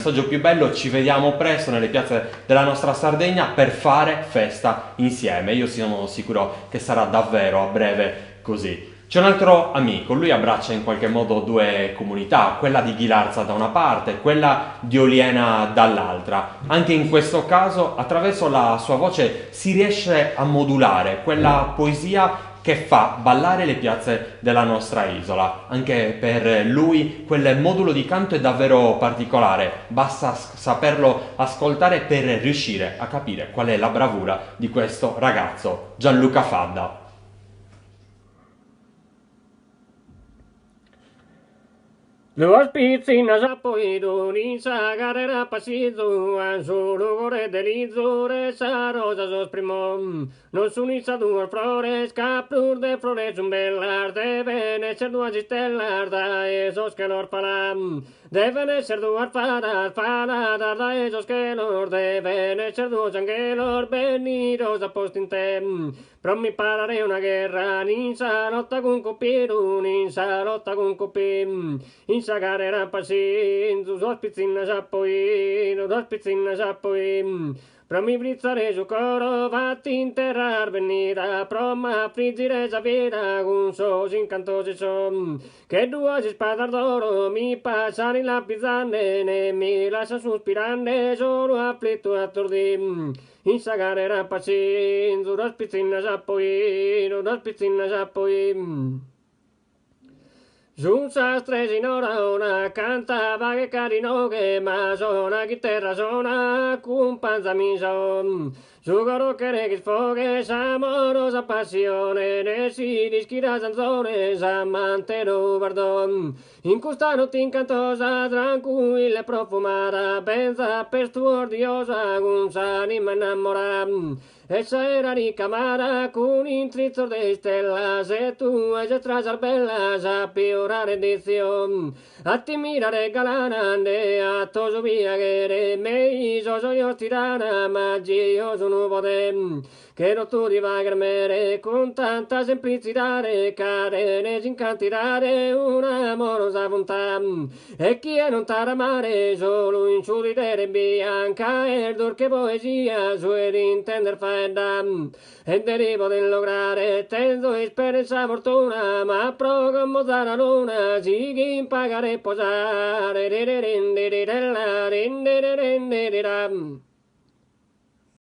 Messaggio più bello, ci vediamo presto nelle piazze della nostra Sardegna per fare festa insieme. Io sono sicuro che sarà davvero a breve così. C'è un altro amico, lui abbraccia in qualche modo due comunità, quella di Ghilarza da una parte, quella di Oliena dall'altra. Anche in questo caso, attraverso la sua voce si riesce a modulare quella poesia che fa ballare le piazze della nostra isola. Anche per lui quel modulo di canto è davvero particolare, basta saperlo ascoltare per riuscire a capire qual è la bravura di questo ragazzo, Gianluca Fadda. Los piscinas apoido, ninsa carrera pasizo, an solo gore delizores, a rosas os primom. Nos unís a duas flores, captur de flores un belar, deben ser duas estelas, da esos que los falam. Deben ser duas faras, da esos que los deben ser duos angelos, venidos a postintem. Però mi parare una guerra, ninsa lotta con copiru, ninsa lotta con copim. Insa carrera pasin, sus ospizina sappoin, dos pizzina sappoin. Però mi brizzare su coro, vatti interrar venida, però ma friggire sapera, con sos incantosi son. Che due spadar d'oro mi passano la pizzane, ne mi lascia sospirare, solo afflitto attordim. Insa carrera pasin, dos pizzina sappoin, dos pizzina sappoin. Sul sastre signora cantava che carino che ma suona chitarra suona con panza mi son. Su coro che sfoghe s'amorosa passione ne si dischira canzone s'amante lo pardon. In questa notte incantosa tranquilla e profumata pensa per stuordiosa con s'anima innamorata. Essa era ricamata con intrizzo de stella, se tu hai già bella, sappi ora rendizione. A ti mirare galanande, a toso via che me iso so io tirana, ma io sono potem. Che non tu divagarmere con tanta semplicità, care ne incantirare una amorosa bontà. E chi è non t'aramare, solo in su ridere bianca, e che poesia, su ed intender fa e derivo del lograre tendo esperienza fortuna ma pro come la luna si chi impagare posare